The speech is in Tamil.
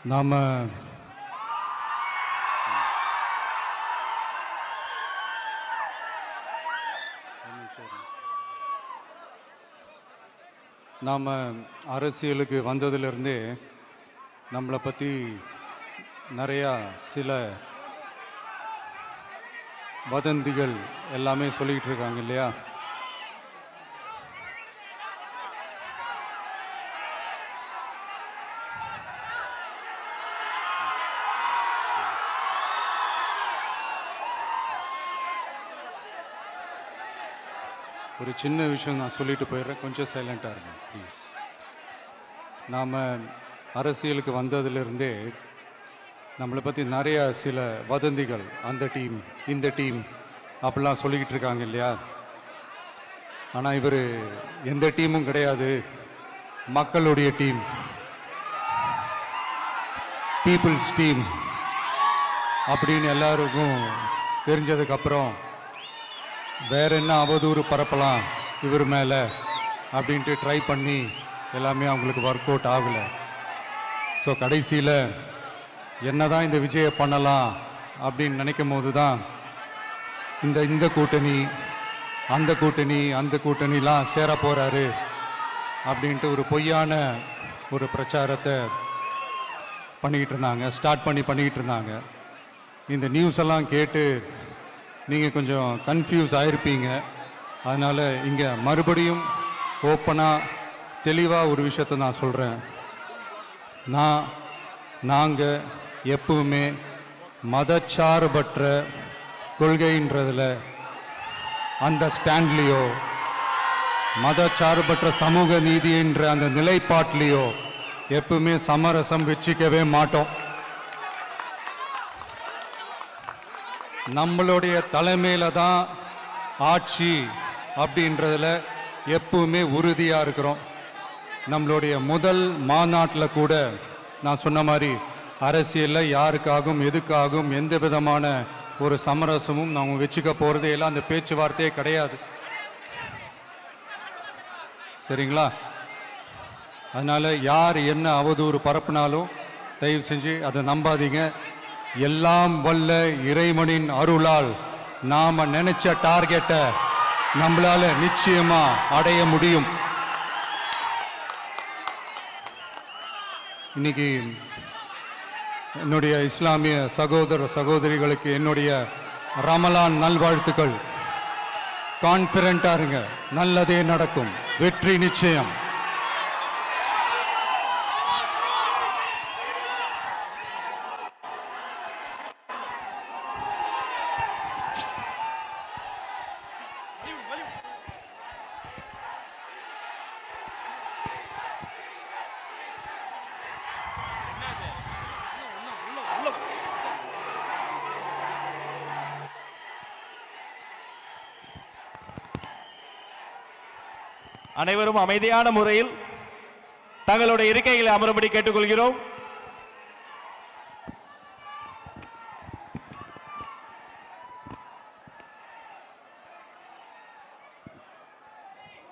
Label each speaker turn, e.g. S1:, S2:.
S1: நாம் அரசியலுக்கு வந்ததிலிருந்தே நம்மளை பற்றி நிறையா சில வதந்திகள் எல்லாமே சொல்லிக்கிட்டு இருக்காங்க இல்லையா? ஒரு சின்ன விஷயம் நான் சொல்லிட்டு போயிடுறேன், கொஞ்சம் சைலண்டாக இருங்க ப்ளீஸ். நாம் அரசியலுக்கு வந்ததிலிருந்தே நம்மளை பற்றி நிறையா சில வதந்திகள், அந்த டீம் இந்த டீம் அப்படிலாம் சொல்லிக்கிட்டு இருக்காங்க இல்லையா? ஆனால் இவர் எந்த டீமும் கிடையாது, மக்களுடைய டீம், பீப்புள்ஸ் டீம் அப்படின்னு எல்லாருக்கும் தெரிஞ்சதுக்கப்புறம் வேற என்ன அவதூறு பரப்பலாம் இவர் மேலே அப்படின்ட்டு ட்ரை பண்ணி எல்லாமே அவங்களுக்கு ஒர்க் அவுட் ஆகலை. ஸோ கடைசியில் என்னதான் இந்த விஜயை பண்ணலாம் அப்படின்னு நினைக்கும் போது தான் இந்த கூட்டணி அந்த கூட்டணிலாம் சேர போகிறாரு அப்படின்ட்டு ஒரு பொய்யான ஒரு பிரச்சாரத்தை பண்ணிக்கிட்டு இருந்தாங்க. இந்த நியூஸ் எல்லாம் கேட்டு நீங்கள் கொஞ்சம் கன்ஃபியூஸ் ஆகிருப்பீங்க. அதனால் இங்கே மறுபடியும் ஓப்பனாக தெளிவாக ஒரு விஷயத்தை நான் சொல்கிறேன். நாங்கள் எப்பவுமே மதச்சார்பற்ற கொள்கைன்றதில், அந்த ஸ்டாண்ட்லேயோ, மதச்சார்பற்ற சமூக நீதின்ற அந்த நிலைப்பாட்டிலையோ எப்பவுமே சமரசம் வச்சிக்கவே மாட்டோம். நம்மளுடைய தலைமையில தான் ஆட்சி அப்படின்றதுல எப்பவுமே உறுதியாக இருக்கிறோம். நம்மளுடைய முதல் மாநாட்டில் கூட நான் சொன்ன மாதிரி அரசியலில் யாருக்காகவும் எதுக்காகவும் எந்த விதமான ஒரு சமரசமும் நாம் வச்சுக்க போகிறதே இல்லை, அந்த பேச்சுவார்த்தையே கிடையாது. சரிங்களா? அதனால் யார் என்ன அவதூறு பரப்புனாலும் தயவு செஞ்சு அதை நம்பாதீங்க. எல்லாம் வல்ல இறைவனின் அருளால் நாம நினைச்ச டார்கெட்டை நம்மளால நிச்சயமா அடைய முடியும். இன்னைக்கு என்னுடைய இஸ்லாமிய சகோதர சகோதரிகளுக்கு என்னுடைய ரமலான் நல்வாழ்த்துக்கள். கான்ஃபிடென்ட்டா இருங்க, நல்லதே நடக்கும், வெற்றி நிச்சயம்.
S2: அனைவரும் அமைதியான முறையில் தங்களுடைய இருக்கைகளை அமரும்படி கேட்டுக்கொள்கிறோம்.